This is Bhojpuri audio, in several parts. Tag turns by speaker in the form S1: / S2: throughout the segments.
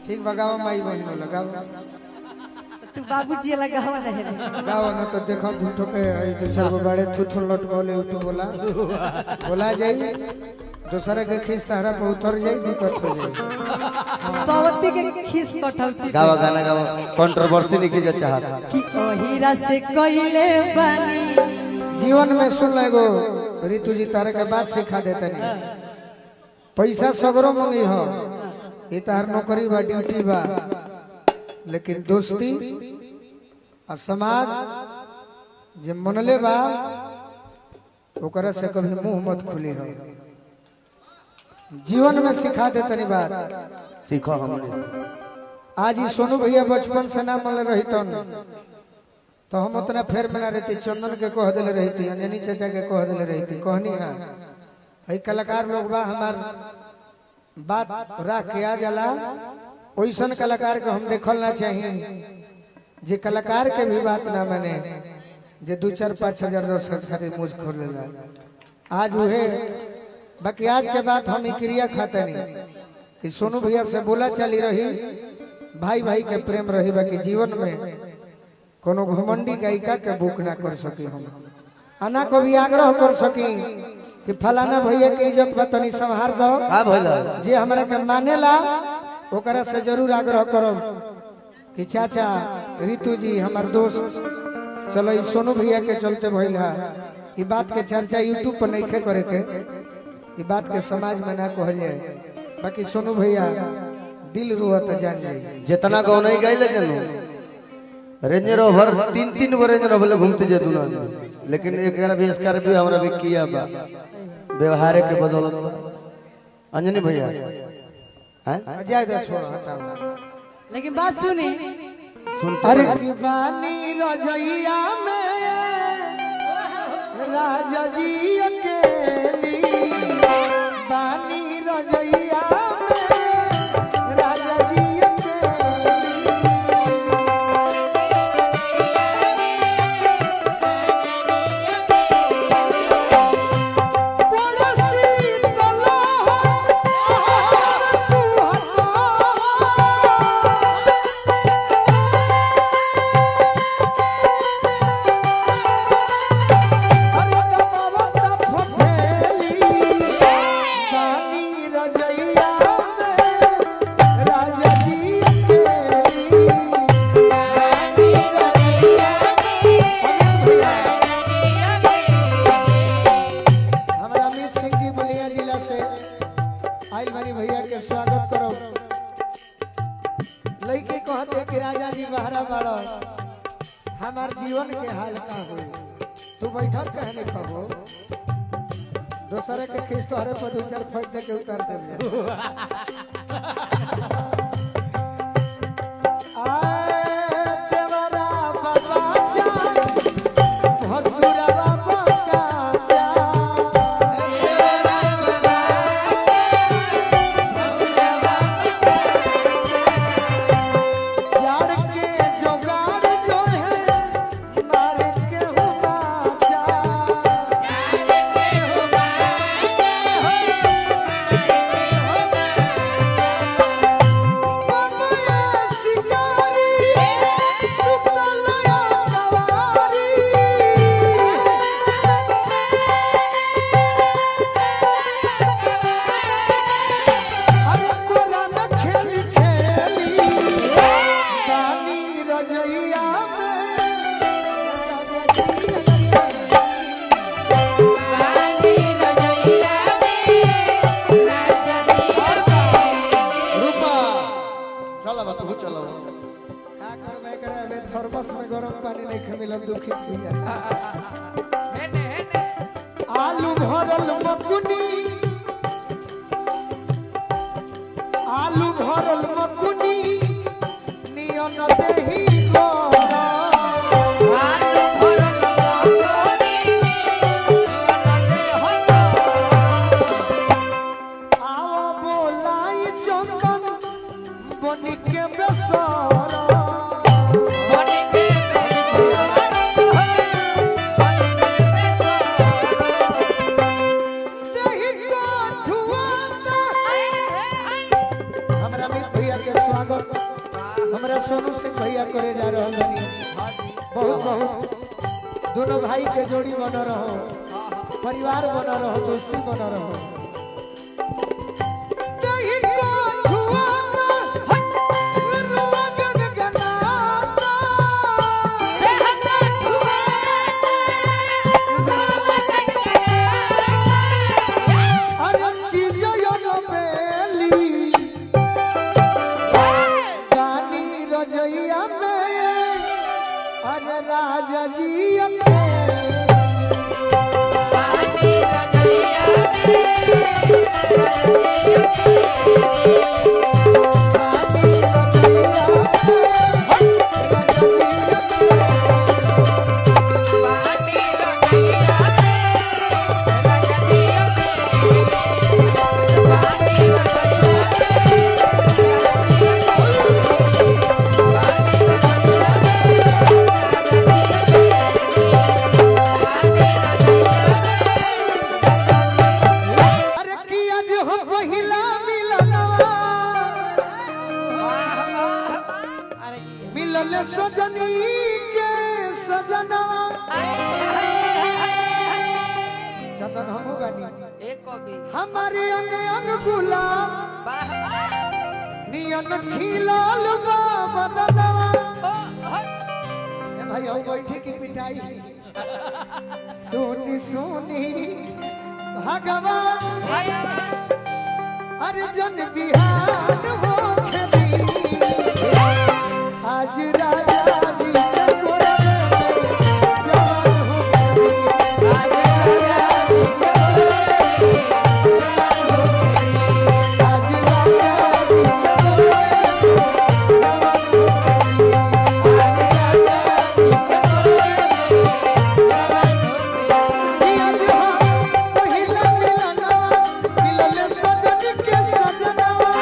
S1: ठीक बगाओ माई बहन लगाओ
S2: तू बाबूजी लगाओ नहीं रे
S1: गाओ न तो देखो झूठो के दूसर को बड़े थुथुन लटकोले उठू बोला जाई दूसरे के खींच तारा पे उतर जाई दिक्कत हो जाई
S2: सवती के खीस कठौती
S3: गावा गाना गावा कंट्रोवर्सी नहीं की चाहत
S2: कि ओ हीरा से कइले बानी
S1: जीवन में सुन लेगो ऋतु जी तारे के बात सिखा देते नहीं पैसा सगरो मंगी हो ये तार नौकरी बा ड्यूटी बा लेकिन दोस्ती और समाज जे मनले बा ओकरा से कभी मुंह मत खुली हो जीवन में सिखा देते नहीं बात
S3: सीखो हमने से
S1: आज ही सोनू भैया बचपन से ना मन रही तो हम उतना फेर में ना रहती चंदन के कह दिले रहती अंजनी चाचा के कह दिले रहती कहनी है भाई कलाकार लोग बा हमार बात रख के आ जाला ओइसन कलाकार को हम देखल ना चाहिए जे कलाकार के भी बात ना माने जे 2-4-5 हजार 10 खातिर मुझ खोल लेला आज उहे बाकी आज के बाद हम क्रिया खाते नहीं कि सोनू भैया से बोला चली रही भाई भाई के प्रेम रही बाकी जीवन में कोनो घमंडी गायिका के बुक ना कर सकी हम आना को भी आग्रह कर सकी कि फलाना भैया के इज्जत बा तनी संभार दो
S3: का भइल
S1: जे हमरा के मानेला ओकरा से जरूर आग्रह करो कि चाचा ऋतु जी हमार दोस्त चलो ई सोनू भैया के चलते भइल है ई बात के चर्चा यूट्यूब पर नहीं करे के ई बात के समाज में ना कहल जाए बाकी सोनू भैया दिल रुआ जान जाए
S3: जितना गाँव नहीं गए जनू रेंजर ओवर 3-3 गो रेंजर ओवर घूमते जे दुना लेकिन एक भी स्कॉर्पियो हमरा भी किया बा व्यवहार के बदौलत अंजनी भैया हैं
S1: जाए दो छोड़ो हटाओ
S2: लेकिन बात सुनी
S3: सुनते
S1: अरे की बानी रजैया में राजा जी अकेली बानी रजैया में राजा जी भैया के स्वागत करो लड़के कहते कि राजा जी बहरा बाड़ो हमार जीवन के हाल का हो तू बैठल कहने कहो दूसरे के खींच तोहरे पर 2-4 फट दे के उतार दे थर्मस में गरम पानी नहीं मिलल दुखित आलू भरल मकुनी नियन देही आओ बोलाई चंदन बनी के बेसरा भैया के स्वागत स्वागत हमरा सोनू सिंह भैया करे जा रहल बानी। बहुत बहुत दोनों भाई के जोड़ी बना रहो, परिवार बना रहो, दोस्ती बना रहो। कहीं को छुआता, रुआ गनगनाता। अरे चीज़ों यो बेली, गानी रजैया में, अरे राजा जी मिलने सजनी के सजनवा। चंदन हम गानी हमारी अंग अंग गुलाब नियन खिलाल बा बदनवा। ए भाई हम बैठी की पिटाई सोनी सोनी भगवान अरे जन बिहान हो खेली आज राजा जी के गोरे में जवान हो गई। आज राजा जी के गोरे में जवान हो गई। आज राजा जी के गोरे में जवान हो गई। आज राजा जी के गोरे में जवान हो गई। आज हम पहिला मिलनवा मिलले सजनी के सजनवा।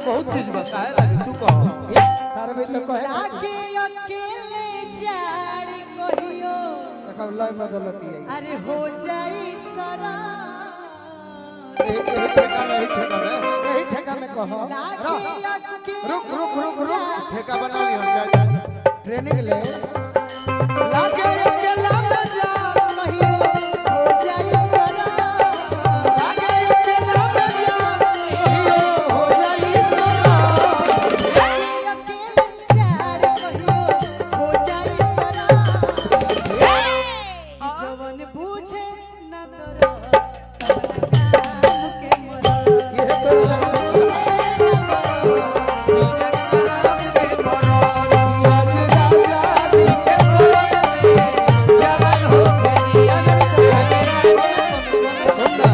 S3: बहुत चीज बता है तू कहो
S1: तार भी तो कहे
S2: आके अकेले जाड़ कहियो
S1: देखो लय बदलती है।
S2: अरे हो जाई सरा
S1: यही ठेका में कहो रुक रुक रुक रुक ठेका बना ली हम ट्रेनिंग ले लागे अकेला में जा
S2: कहियो हो जाई सरा
S1: लागे अकेला में जा कहियो हो जाई सरा।
S2: अकेले जाड़ कहियो हो जाई सरा जवन पूछे न तोरा के मरा
S1: ये तो आज राजा जी के जवान हो गई। सुनना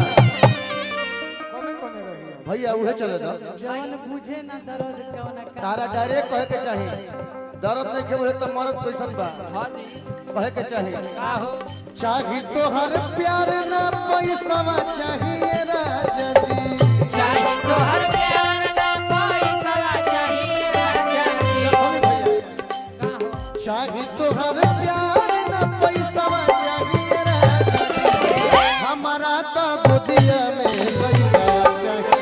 S1: कमे कमे रही
S3: भैया उहे चले दो
S2: जवन बुझे न दर्द कौन का
S3: तारा डायरेक्ट कहे के चाहिए दर्द नहीं के बोले तो मरद कैसन बा कहे के चाहिए
S1: चाही तो हर प्यार ना पैसा चाहिए राजा जी।
S4: चाहे तो हर प्यार ना पैसा चाहिए राजा जी।
S1: चाही तो हर प्यार ना पैसा चाहिए राजा जी। हमारा तो बुदिया में लइका चाहिए।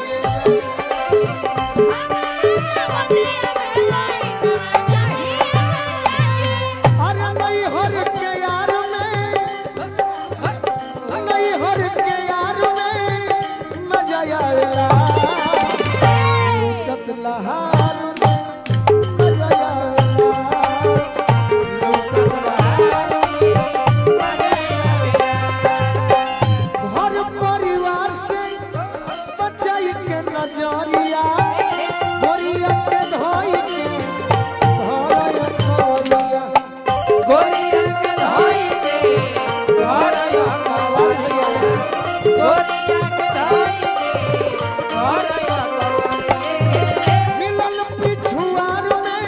S1: अरे नहीं हर के यार में नहीं हर के यार में मजा आवेला। मिलल पिछुआर में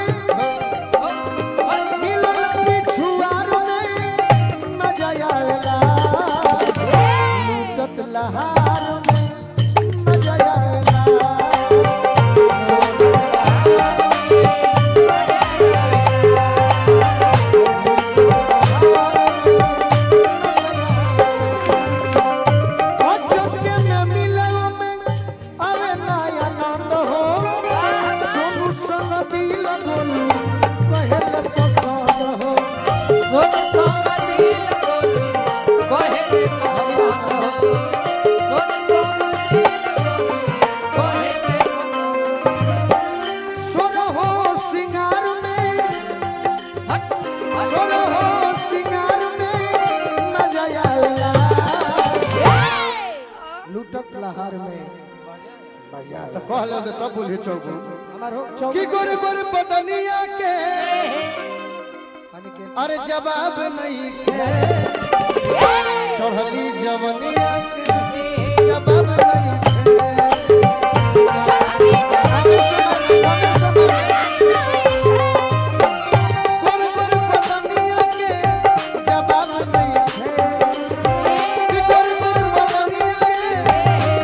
S1: मिलल पिछुआर में मजा आवेला लूटत लहार में मजा आवेला अचके में मिलल में आवे ना आनंद हो सोनू संग दिल बोलू कहल पसंद हो सोन हो सिंगार में सोन हो सिंगार में मजा आवेला लूटत लहार में
S3: तो कहले तो तब बोलिए चौक
S1: हमारो
S3: की गोरे गोरे बदनिया के
S1: अनिकेत
S3: अरे जवाब नहीं है चढ़ली जवनिया के जवाब नहीं गोरे गोरे बदनिया के जवाब नहीं है कि गोरे गोरे बदनिया के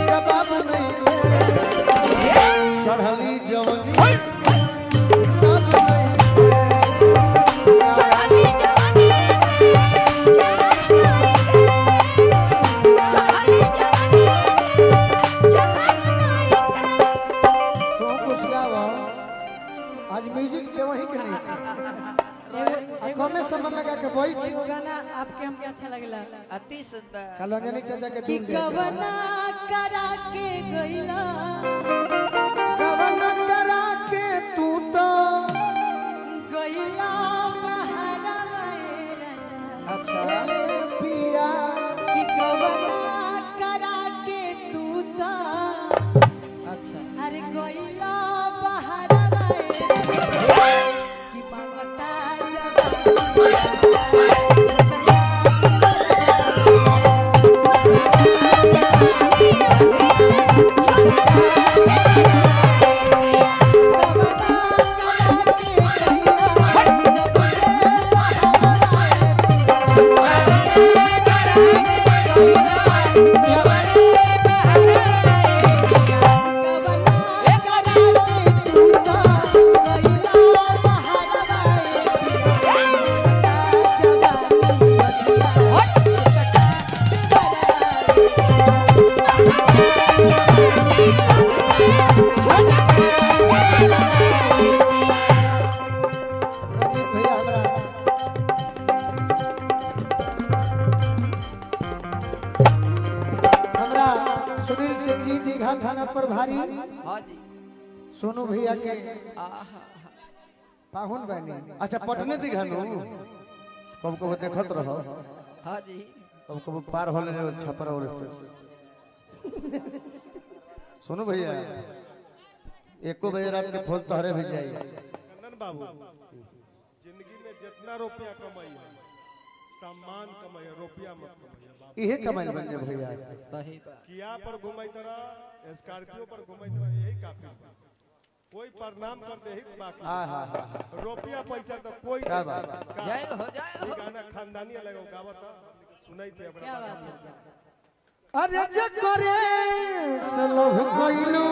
S3: जवाब नहीं है चढ़ली जवनिया सब नहीं
S1: तो कुछ गावा आज म्यूजिक के वही के नहीं कमे समय में गा के वही
S2: एगो गाना आपके हमके अच्छा लगला
S4: अति सुंदर
S1: कलंजनी चाचा के
S2: कि
S1: दूर जाए
S2: कवना करा के गइला
S1: कवन करा के तू तो
S2: गइला बहारवा ए राजा
S4: अच्छा
S1: पिया
S2: कि कवना करा के तू तो
S4: अच्छा
S2: अरे गइला बहारवा ए राजा कि मांगता
S1: रंजीत भैया हमरा सुनील सिंह जी दीघा थाना पर भारी
S4: हाँ जी
S1: सोनू भैया के
S4: आहा
S1: पाहुन बनी
S3: अच्छा पटने दिखानु कब कब देखत रहो
S4: हाँ जी
S3: कब कब पार होले छपर और से सुनो भैया एको बजे रात के फोन तोहरे भेज जाई
S5: चंदन बाबू जिंदगी में जितना रुपया कमाई है सम्मान कमाई है, रुपया मत कमाई है बाबू।
S3: इहे कमाई बन जाए भैया
S4: सही बात
S5: किया पर घुमाई तरह स्कॉर्पियो पर घुमाई तरह यही काफी है। कोई प्रणाम कर दे ही बाकी
S3: हां हां हां
S5: रुपया पैसा तो कोई
S3: क्या बात
S4: जय हो जय
S5: ये
S4: हो
S5: गाना खानदानी अलग हो गावत सुनाई थे अपना
S2: क्या बात है
S1: अरे जकरे सलोह गइलू